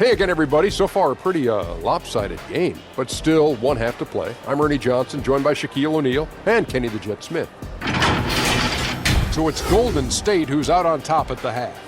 Hey again, everybody. So far, a pretty lopsided game, but still one half to play. I'm Ernie Johnson, joined by Shaquille O'Neal and Kenny the Jet Smith. So it's Golden State who's out on top at the half.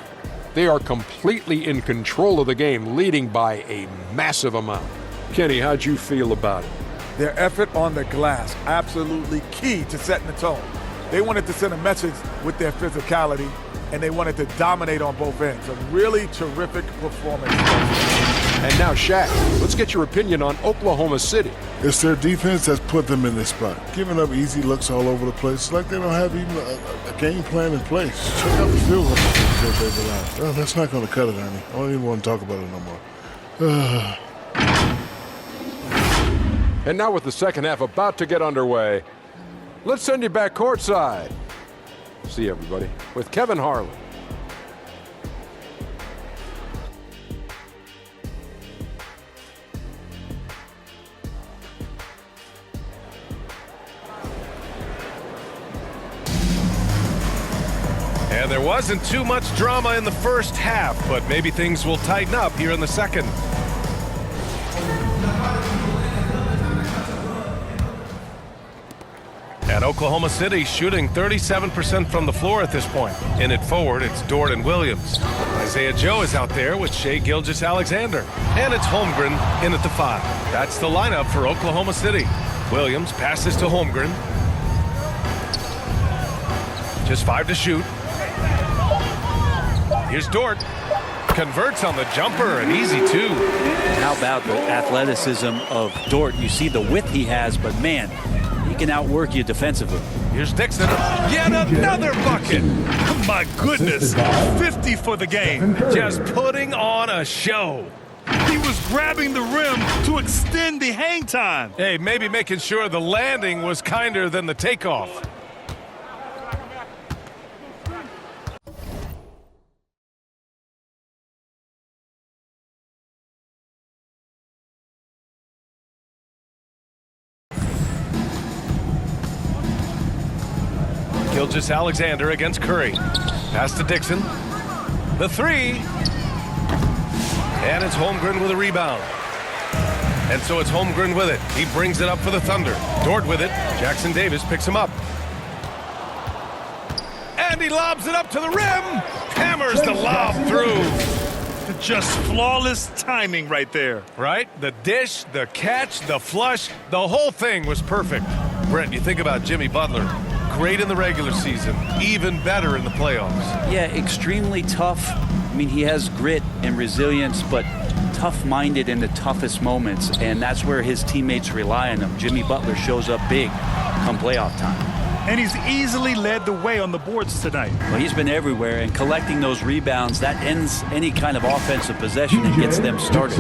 They are completely in control of the game, leading by a massive amount. Kenny, how'd you feel about it? Their effort on the glass, absolutely key to setting the tone. They wanted to send a message with their physicality, and they wanted to dominate on both ends. A really terrific performance. And now, Shaq, let's get your opinion on Oklahoma City. It's their defense that's put them in this spot. Giving up easy looks all over the place. It's like they don't have even a game plan in place. Check out the field goal that they've allowed. Oh, that's not going to cut it, honey. I don't even want to talk about it no more. And now with the second half about to get underway, let's send you back courtside. See you, everybody, with Kevin Harlan. And there wasn't too much drama in the first half, but maybe things will tighten up here in the second. And Oklahoma City shooting 37% from the floor at this point. In it forward, it's Dort and Williams. Isaiah Joe is out there with Shai Gilgeous-Alexander. And it's Holmgren in at the 5. That's the lineup for Oklahoma City. Williams passes to Holmgren. Just 5 to shoot. Here's Dort. Converts on the jumper, an easy 2. How about the athleticism of Dort? You see the width he has, but man, he can outwork you defensively. Here's Dixon. Yet another bucket. My goodness, 50 for the game. Just putting on a show. He was grabbing the rim to extend the hang time. Hey, maybe making sure the landing was kinder than the takeoff. Gilgeous-Alexander against Curry. Pass to Dixon. The 3. And it's Holmgren with a rebound. And so it's Holmgren with it. He brings it up for the Thunder. Dort with it. Jackson Davis picks him up. And he lobs it up to the rim. Hammers the lob through. Just flawless timing right there. Right? The dish, the catch, the flush, the whole thing was perfect. Brent, you think about Jimmy Butler. Great in the regular season, even better in the playoffs. Yeah, extremely tough. I mean, he has grit and resilience, but tough-minded in the toughest moments, and that's where his teammates rely on him. Jimmy Butler shows up big come playoff time. And he's easily led the way on the boards tonight. Well, he's been everywhere, and collecting those rebounds, that ends any kind of offensive possession and gets them started.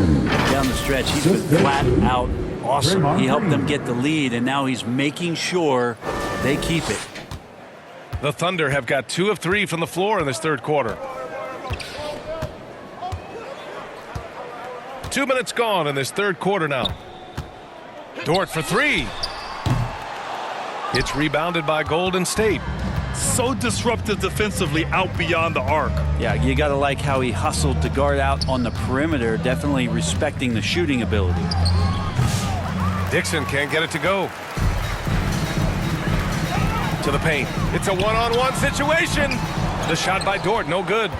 Down the stretch, he's been flat out awesome. He helped them get the lead, and now he's making sure they keep it. The Thunder have got 2 of 3 from the floor in this third quarter. 2 minutes gone in this third quarter now. Dort for 3. It's rebounded by Golden State. So disruptive defensively out beyond the arc. Yeah, you got to like how he hustled to guard out on the perimeter, definitely respecting the shooting ability. Dixon can't get it to go. To the paint. It's a one-on-one situation. The shot by Dort, no good.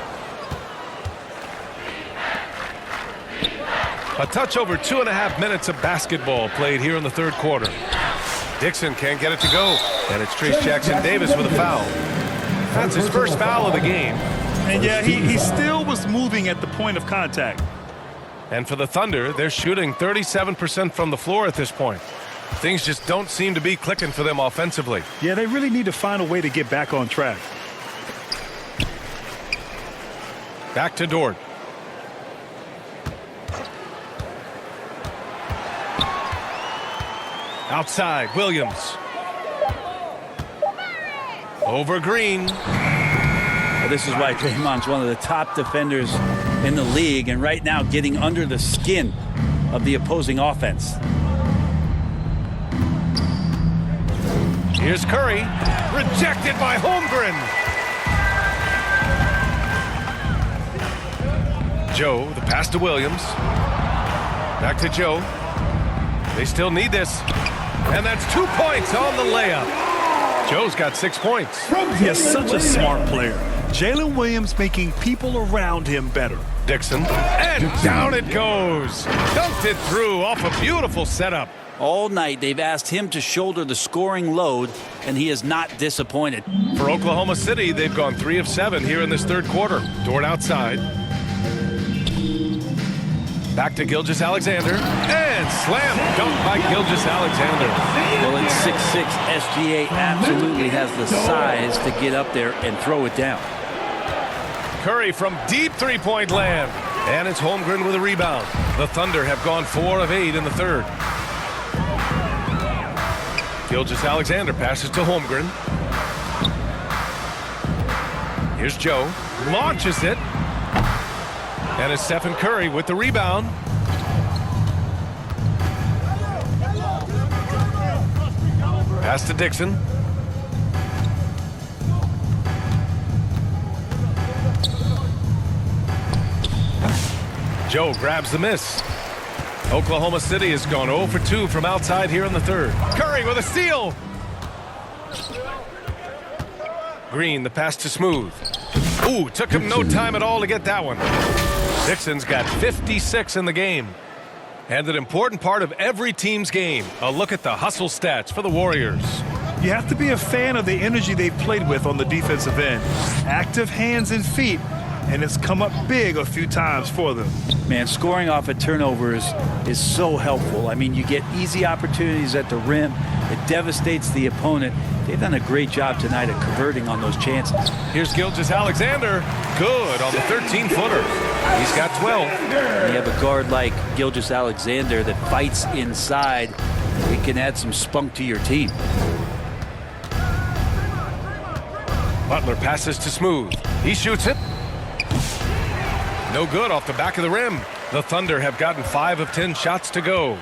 A touch over 2.5 minutes of basketball played here in the third quarter. Dixon can't get it to go. And it's Trace Jackson Davis with a foul. That's his first foul of the game. And yeah, he still was moving at the point of contact. And for the Thunder, they're shooting 37% from the floor at this point. Things just don't seem to be clicking for them offensively. Yeah, they really need to find a way to get back on track. Back to Dort. Outside, Williams. Over Green. Well, this is why Draymond's one of the top defenders in the league, and right now getting under the skin of the opposing offense. Here's Curry. Rejected by Holmgren. Joe, the pass to Williams. Back to Joe. They still need this. And that's 2 points on the layup. Joe's got 6 points. He is such a smart player. Jalen Williams making people around him better. Dixon. And down it goes. Dunked it through off a beautiful setup. All night they've asked him to shoulder the scoring load, and he is not disappointed. For Oklahoma City, they've gone 3 of 7 here in this third quarter. Dort outside. Back to Gilgeous-Alexander. And slam dunk by Gilgeous-Alexander. Well, at 6'6", SGA absolutely has the size to get up there and throw it down. Curry from deep three-point land. And it's Holmgren with a rebound. The Thunder have gone 4 of 8 in the third. Gilgeous-Alexander passes to Holmgren. Here's Joe. Launches it. And it's Stephen Curry with the rebound. Pass to Dixon. Joe grabs the miss. Oklahoma City has gone 0 for 2 from outside here in the third. Curry with a steal. Green, the pass to Smooth. Ooh, took him no time at all to get that one. Dixon's got 56 in the game. And an important part of every team's game, a look at the hustle stats for the Warriors. You have to be a fan of the energy they've played with on the defensive end. Active hands and feet, and it's come up big a few times for them. Man, scoring off of turnovers is so helpful. I mean, you get easy opportunities at the rim. It devastates the opponent. They've done a great job tonight of converting on those chances. Here's Gilgeous-Alexander. Good on the 13-footer. He's got 12. When you have a guard like Gilgeous-Alexander that fights inside, it can add some spunk to your team. Butler passes to Smooth. He shoots it. No good off the back of the rim. The Thunder have gotten 5 of 10 shots to go.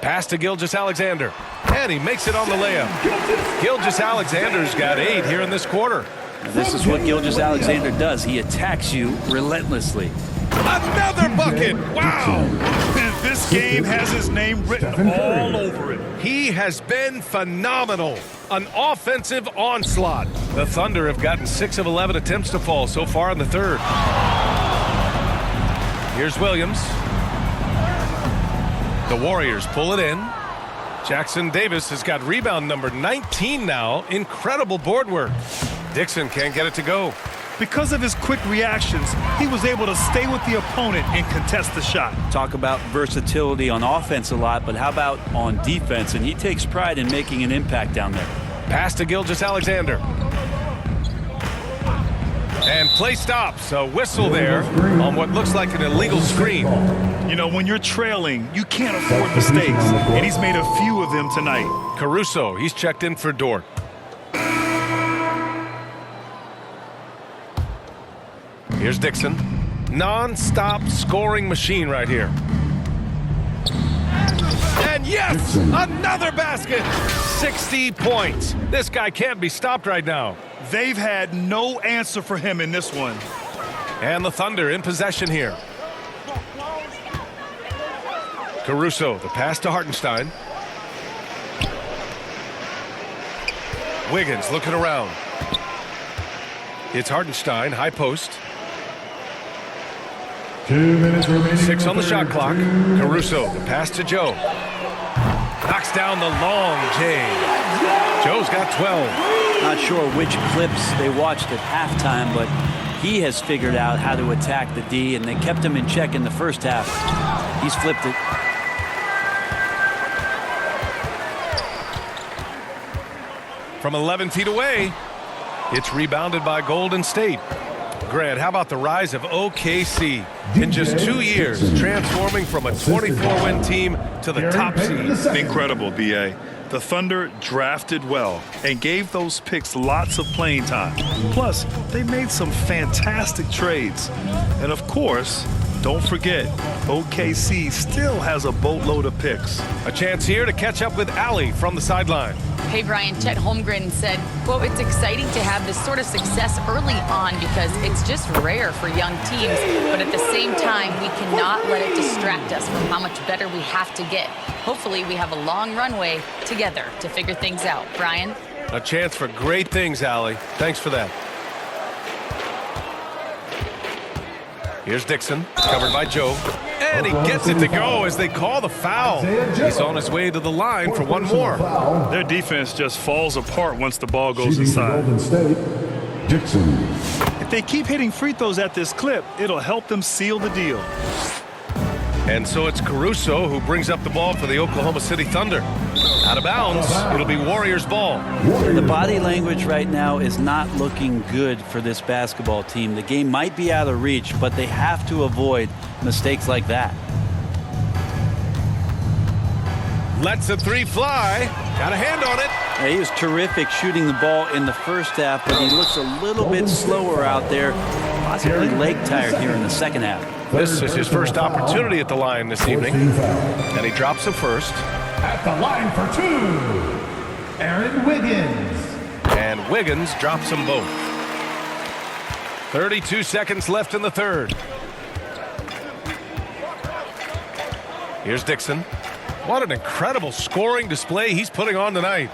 Pass to Gilgeous-Alexander. And he makes it on the layup. Gilgeous-Alexander's got 8 here in this quarter. This is what Gilgeous-Alexander does. He attacks you relentlessly. Another bucket. Wow. This game has his name written all over it. He has been phenomenal. An offensive onslaught. The Thunder have gotten 6 of 11 attempts to fall so far in the third. Here's Williams. The Warriors pull it in. Jackson Davis has got rebound number 19 now. Incredible board work. Dixon can't get it to go. Because of his quick reactions, he was able to stay with the opponent and contest the shot. Talk about versatility on offense a lot, but how about on defense? And he takes pride in making an impact down there. Pass to Gilgeous-Alexander. And play stops. A whistle there on what looks like an illegal screen. You know, when you're trailing, you can't afford mistakes, and he's made a few of them tonight. Caruso, he's checked in for Dort. Here's Dixon. Non-stop scoring machine right here. And yes, another basket. 60 points. This guy can't be stopped right now. They've had no answer for him in this one. And the Thunder in possession here. Caruso, the pass to Hartenstein. Wiggins looking around. It's Hartenstein, high post. 2 minutes remaining. 6 on the shot clock. Caruso, the pass to Joe. Knocks down the long J. Joe's got 12. Not sure which clips they watched at halftime, but he has figured out how to attack the D, and they kept him in check in the first half. He's flipped it. From 11 feet away, it's rebounded by Golden State. Grant, how about the rise of OKC in just 2 years, transforming from a 24-win team to the top seed? Incredible, B.A. The Thunder drafted well and gave those picks lots of playing time. Plus, they made some fantastic trades. And of course, Don't forget, OKC still has a boatload of picks. A chance here to catch up with Allie from the sideline. Hey, Brian, Chet Holmgren said, well, it's exciting to have this sort of success early on because it's just rare for young teams. But at the same time, we cannot let it distract us from how much better we have to get. Hopefully, we have a long runway together to figure things out. Brian? A chance for great things, Allie. Thanks for that. Here's Dixon, covered by Joe. And he gets it to go as they call the foul. He's on his way to the line for one more. Their defense just falls apart once the ball goes inside. Dixon. If they keep hitting free throws at this clip, it'll help them seal the deal. And so it's Caruso who brings up the ball for the Oklahoma City Thunder. Out of bounds, it'll be Warriors ball. The body language right now is not looking good for this basketball team. The game might be out of reach, but they have to avoid mistakes like that. Lets a three fly. Got a hand on it. Yeah, he was terrific shooting the ball in the first half, but he looks a little bit slower out there, possibly leg tired here in the second half. This is his first opportunity at the line this evening. And he drops him first. At the line for two, Aaron Wiggins. And Wiggins drops them both. 32 seconds left in the third. Here's Dixon. What an incredible scoring display he's putting on tonight.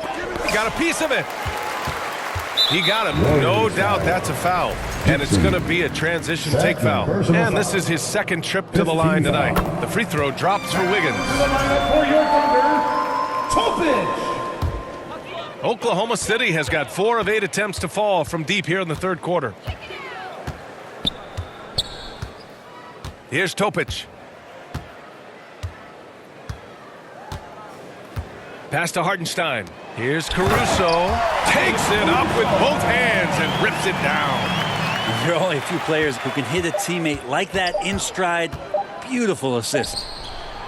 Got a piece of it. He got him. No doubt that's a foul. And it's going to be a transition take foul. And this is his second trip to the line tonight. The free throw drops for Wiggins. Oklahoma City has got 4 of 8 attempts to fall from deep here in the third quarter. Here's Topic. Pass to Hartenstein. Here's Caruso. Takes it up with both hands and rips it down. There are only a few players who can hit a teammate like that in stride. Beautiful assist.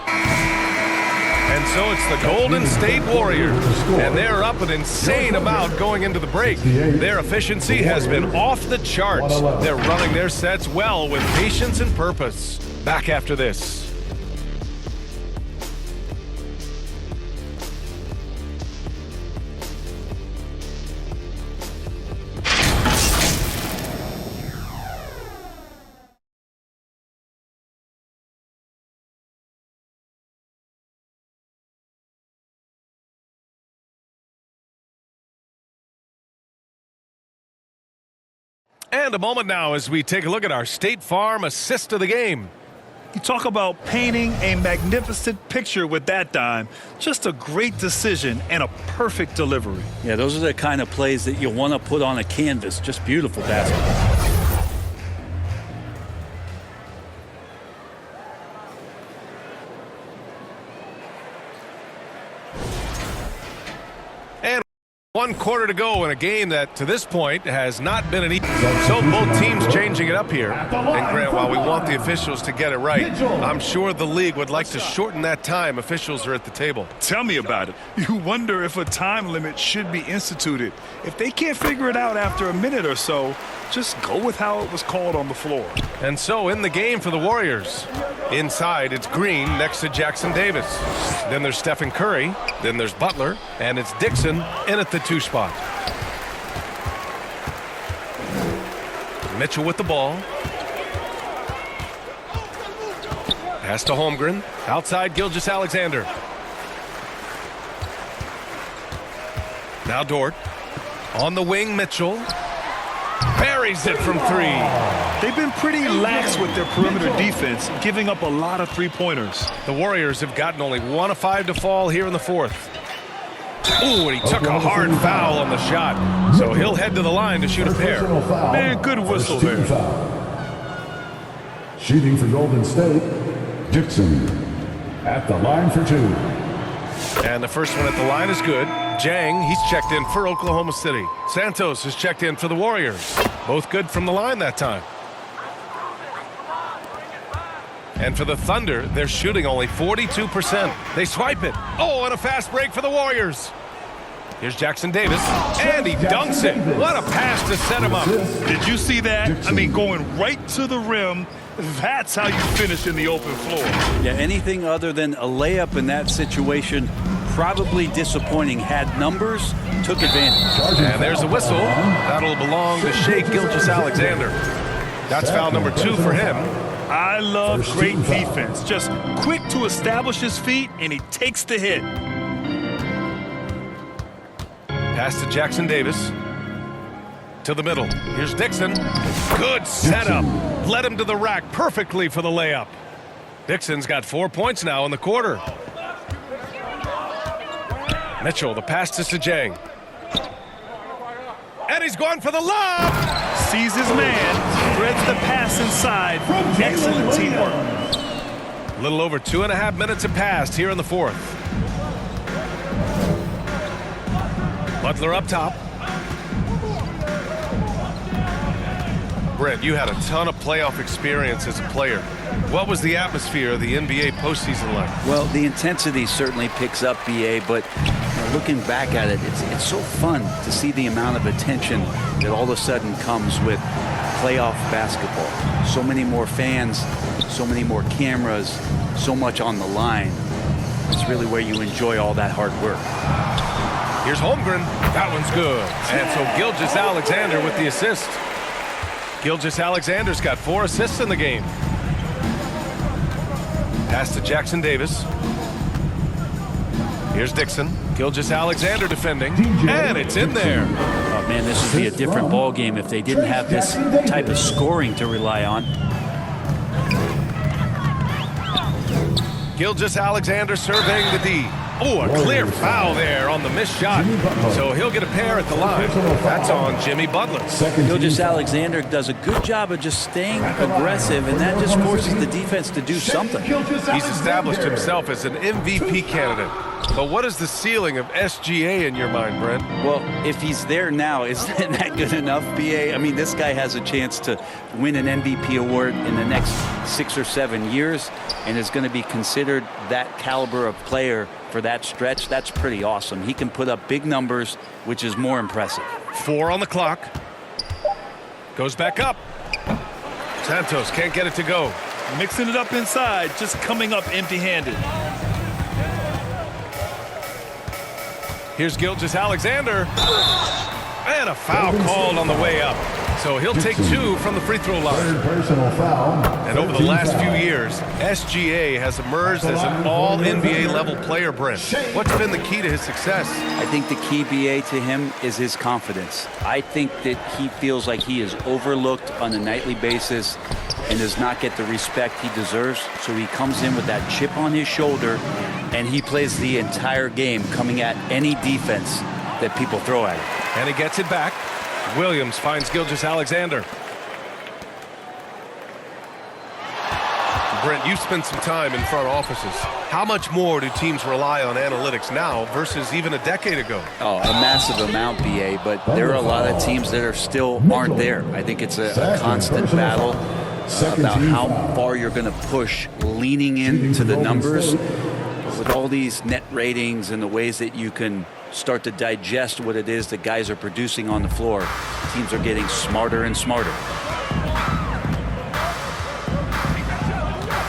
And so it's the Golden State Warriors. And they're up an insane amount going into the break. Their efficiency has been off the charts. They're running their sets well with patience and purpose. Back after this. And a moment now as we take a look at our State Farm assist of the game. You talk about painting a magnificent picture with that dime. Just a great decision and a perfect delivery. Yeah, those are the kind of plays that you want to put on a canvas. Just beautiful basketball. One quarter to go in a game that, to this point, has not been an easy. So both teams changing it up here. And Grant, while we want the officials to get it right, I'm sure the league would like to shorten that time officials are at the table. Tell me about it. You wonder if a time limit should be instituted. If they can't figure it out after a minute or so, just go with how it was called on the floor. And so in the game for the Warriors. Inside, it's Green next to Jackson Davis. Then there's Stephen Curry. Then there's Butler. And it's Dixon in at the 2 spot. Mitchell with the ball. Pass to Holmgren. Outside Gilgeous-Alexander. Now Dort. On the wing, Mitchell. Buries it from 3. They've been pretty lax with their perimeter defense, giving up a lot of three-pointers. The Warriors have gotten only 1 of 5 to fall here in the fourth. Ooh, and he took a hard foul on the shot. So he'll head to the line to shoot a pair. Man, good whistle there. Shooting for Golden State, Dixon at the line for 2. And the first one at the line is good. Jang, he's checked in for Oklahoma City. Santos has checked in for the Warriors. Both good from the line that time. And for the Thunder, they're shooting only 42%. They swipe it. Oh, and a fast break for the Warriors. Here's Jackson Davis, and he dunks it. What a pass to set him up. Did you see that? I mean, going right to the rim That's how you finish in the open floor. Yeah, anything other than a layup in that situation, probably disappointing. Had numbers, took advantage. And there's a whistle. That'll belong to Shai Gilgeous-Alexander. That's foul number 2 for him. I love great defense. Just quick to establish his feet, and he takes the hit. Pass to Jackson Davis. To the middle. Here's Dixon. Good setup. Led him to the rack perfectly for the layup. Dixon's got 4 points now in the quarter. Mitchell, the pass to Sajang. And he's going for the lob. Sees his man, threads the pass inside. Excellent teamwork. A little over 2.5 minutes have passed here in the fourth. Butler up top. Brent, you had a ton of playoff experience as a player. What was the atmosphere of the NBA postseason like? Well, the intensity certainly picks up, BA, but looking back at it, it's so fun to see the amount of attention that all of a sudden comes with playoff basketball. So many more fans, so many more cameras, so much on the line. It's really where you enjoy all that hard work. Here's Holmgren. That one's good. And so Gilgeous-Alexander with the assist. Gilgeous-Alexander's got 4 assists in the game. Pass to Jackson Davis. Here's Dixon. Gilgeous-Alexander defending. And it's in there. Oh, man, this would be a different ball game if they didn't have this type of scoring to rely on. Gilgeous-Alexander surveying the D. Oh, a clear foul there on the missed shot. So he'll get a pair at the line. That's on Jimmy Butler. Gilgeous-Alexander does a good job of just staying aggressive, and that just forces the defense to do something. He's established himself as an MVP candidate. But what is the ceiling of SGA in your mind, Brent? Well, if he's there now, isn't that good enough, BA? I mean, this guy has a chance to win an MVP award in the next 6 or 7 years and is going to be considered that caliber of player for that stretch. That's pretty awesome. He can put up big numbers, which is more impressive. 4 on the clock. Goes back up. Santos can't get it to go. Mixing it up inside, just coming up empty-handed. Here's Gilgeous-Alexander. And a foul called on the way up. So he'll take 2 from the free throw line. Personal foul. And over the last few years, SGA has emerged as an all-NBA level player, Brent. What's been the key to his success? I think the key, BA, to him is his confidence. I think that he feels like he is overlooked on a nightly basis and does not get the respect he deserves. So he comes in with that chip on his shoulder, and he plays the entire game coming at any defense that people throw at him. And he gets it back. Williams finds Gilgeous-Alexander. Brent, you spent some time in front offices. How much more do teams rely on analytics now versus even a decade ago? Oh, a massive amount, BA, but there are a lot of teams that are still aren't there. I think it's a constant battle about how far you're going to push, leaning into the numbers with all these net ratings and the ways that you can start to digest what it is that guys are producing on the floor. Teams are getting smarter and smarter.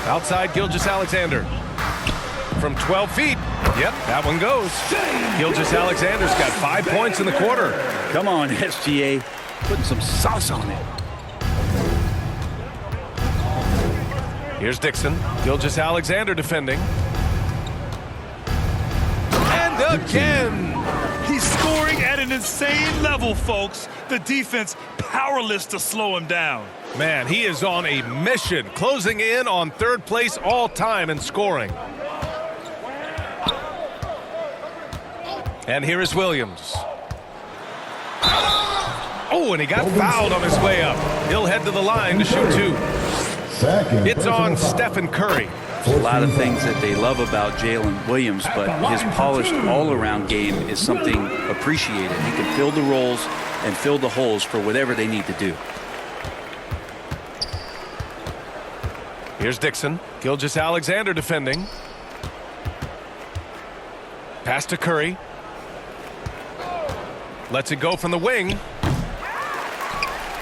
Outside Gilgeous-Alexander. From 12 feet. Yep, that one goes. Gilgeous-Alexander's got 5 points in the quarter. Come on, SGA. Putting some sauce on it. Here's Dixon. Gilgeous-Alexander defending. And again. He's scoring at an insane level, folks. The defense powerless to slow him down. Man, he is on a mission, closing in on 3rd place all time in scoring. And here is Williams. Oh, and he got fouled on his way up. He'll head to the line to shoot 2. It's on Stephen Curry. There's a lot of things that they love about Jalen Williams, but his polished all-around game is something appreciated. He can fill the roles and fill the holes for whatever they need to do. Here's Dixon. Gilgeous-Alexander defending. Pass to Curry. Lets it go from the wing.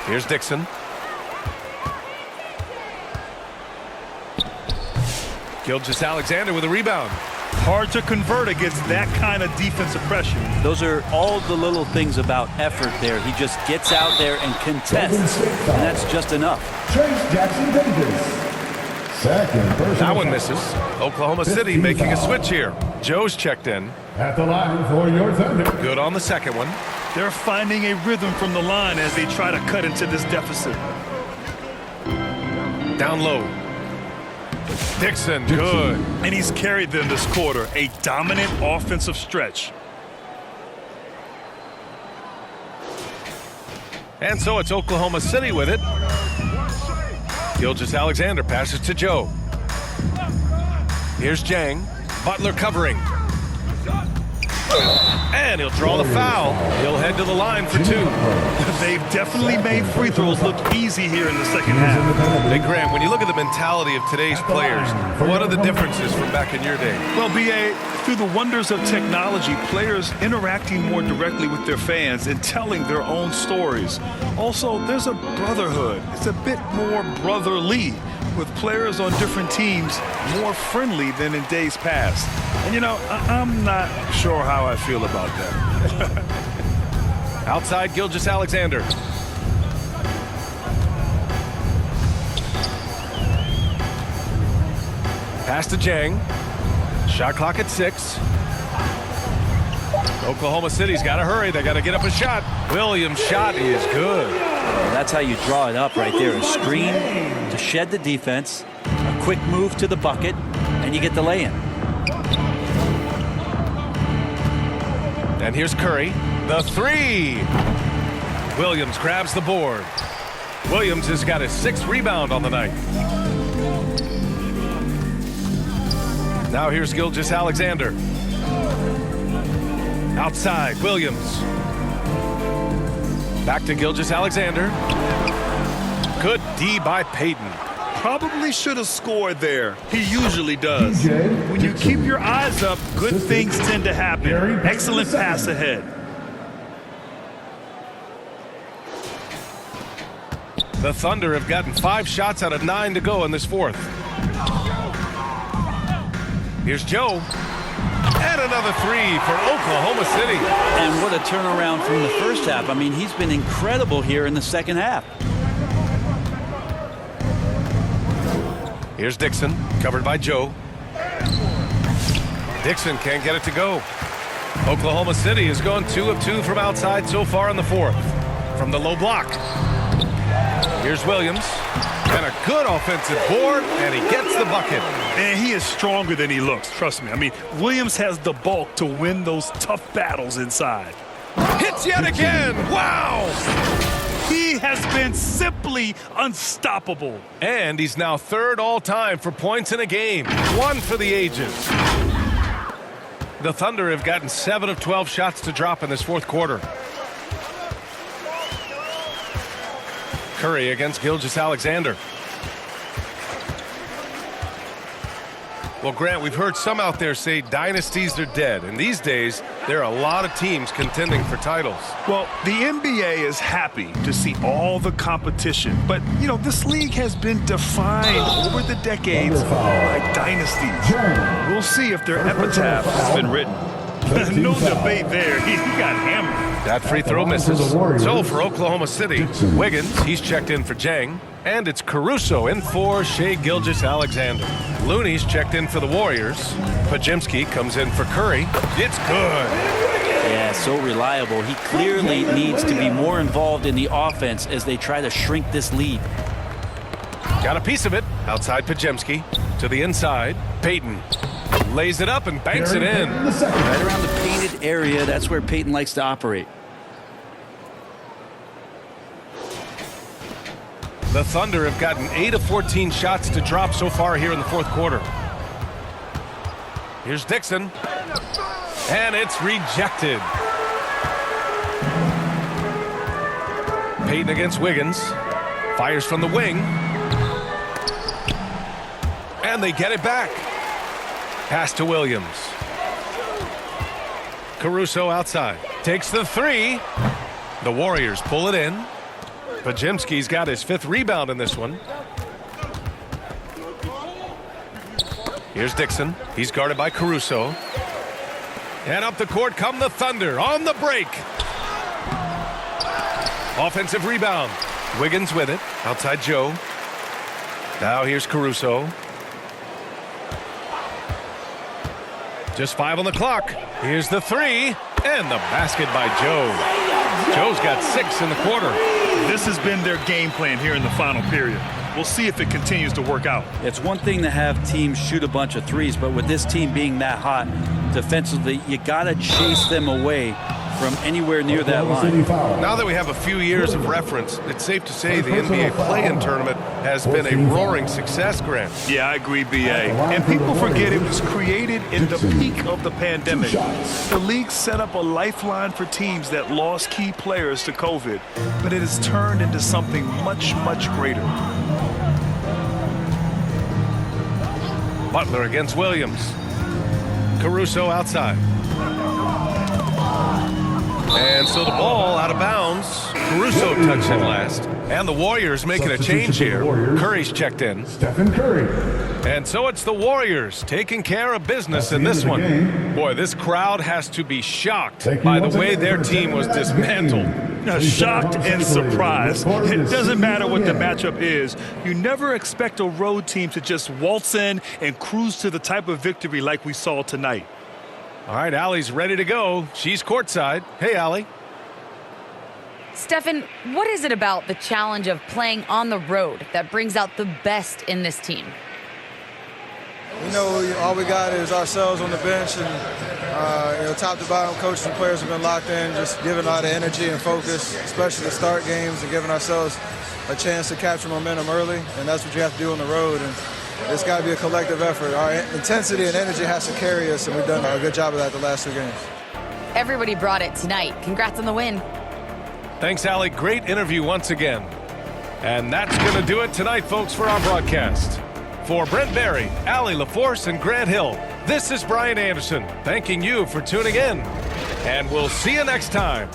Here's Dixon. Gilgeous-Alexander with a rebound. Hard to convert against that kind of defensive pressure. Those are all the little things about effort there. He just gets out there and contests, and that's just enough. Trace Jackson Davis. Second personal That one foul. misses. Oklahoma City making a switch here. Joe's checked in. At the line for your Thunder. Good on the second one. They're finding a rhythm from the line as they try to cut into this deficit. Down low. Dixon, good. And he's carried them this quarter. A dominant offensive stretch. And so it's Oklahoma City with it. Gilgeous-Alexander passes to Joe. Here's Jang. Butler covering. And he'll draw the foul. He'll head to the line for two. They've definitely made free throws look easy here in the second half. Big Graham, when you look at the mentality of today's players, what are the differences from back in your day? Well, B.A., through the wonders of technology, players interacting more directly with their fans and telling their own stories. Also, there's a brotherhood. It's a bit more brotherly, with players on different teams more friendly than in days past. And, you know, I'm not sure how I feel about that. Outside Gilgeous-Alexander. Pass to Jang. Shot clock at 6. Oklahoma City's got to hurry. They got to get up a shot. Williams' shot is good. Well, that's how you draw it up right there. A screen to shed the defense, a quick move to the bucket, and you get the lay-in. And here's Curry. The three. Williams grabs the board. Williams has got his 6th rebound on the night. Now here's Gilgeous-Alexander. Outside, Williams. Back to Gilgeous-Alexander. Good D by Payton. Probably should have scored there. He usually does. When you keep your eyes up, good things tend to happen. Excellent pass ahead. The Thunder have gotten 5 shots out of 9 to go in this fourth. Here's Joe. And another 3 for Oklahoma City. And what a turnaround from the first half. I mean, he's been incredible here in the second half. Here's Dixon, covered by Joe. Dixon can't get it to go. Oklahoma City has gone 2 of 2 from outside so far in the fourth. From the low block. Here's Williams. And a good offensive board, and he gets the bucket. And he is stronger than he looks, trust me. I mean, Williams has the bulk to win those tough battles inside. Hits yet again! Wow! He has been simply unstoppable. And he's now 3rd all-time for points in a game. 1 for the ages. The Thunder have gotten 7 of 12 shots to drop in this fourth quarter. Curry against Gilgeous-Alexander. Well, Grant, we've heard some out there say dynasties are dead. And these days, there are a lot of teams contending for titles. Well, the NBA is happy to see all the competition. But, you know, this league has been defined over the decades by dynasties. We'll see if their epitaph has been written. No debate there. He got hammered. That free throw misses. So for Oklahoma City, Wiggins, he's checked in for Jang. And it's Caruso in for Shai Gilgeous-Alexander. Looney's checked in for the Warriors. Pajemski comes in for Curry. It's good. Yeah, so reliable. He clearly needs to be more involved in the offense as they try to shrink this lead. Got a piece of it. Outside Pajemski. To the inside. Payton lays it up and banks it in. Right around the painted area, that's where Payton likes to operate. The Thunder have gotten 8 of 14 shots to drop so far here in the fourth quarter. Here's Dixon. And it's rejected. Payton against Wiggins. Fires from the wing. And they get it back. Pass to Williams. Caruso outside. Takes the 3. The Warriors pull it in. Pajemski's got his 5th rebound in this one. Here's Dixon. He's guarded by Caruso. And up the court come the Thunder on the break. Offensive rebound. Wiggins with it. Outside Joe. Now here's Caruso. Just 5 on the clock. Here's the 3. And the basket by Joe. Joe's got 6 in the quarter. This has been their game plan here in the final period. We'll see if it continues to work out. It's one thing to have teams shoot a bunch of threes, but with this team being that hot defensively, you got to chase them away from anywhere near that line. Now that we have a few years of reference, it's safe to say the NBA play-in tournament has been a roaring success, Grant. Yeah, I agree, BA. And people forget it was created in the peak of the pandemic. The league set up a lifeline for teams that lost key players to COVID, but it has turned into something much, much greater. Butler against Williams. Caruso outside. And so the ball out of bounds. Caruso touched it last. And the Warriors making a change here. Curry's checked in. Stephen Curry. And so it's the Warriors taking care of business in this one. Boy, this crowd has to be shocked by the way their team was dismantled. Shocked and surprised. It doesn't matter what the matchup is. You never expect a road team to just waltz in and cruise to the type of victory like we saw tonight. All right, Allie's ready to go. She's courtside. Hey, Allie. Stephen, what is it about the challenge of playing on the road that brings out the best in this team? You know, all we got is ourselves on the bench, and top to bottom, coaches and players have been locked in, just giving a lot of energy and focus, especially to start games and giving ourselves a chance to capture momentum early, and that's what you have to do on the road. And it's got to be a collective effort. Our intensity and energy has to carry us, and we've done a good job of that the last 2 games. Everybody brought it tonight. Congrats on the win. Thanks, Allie. Great interview once again. And that's going to do it tonight, folks, for our broadcast. For Brent Barry, Allie LaForce, and Grant Hill, this is Brian Anderson, thanking you for tuning in. And we'll see you next time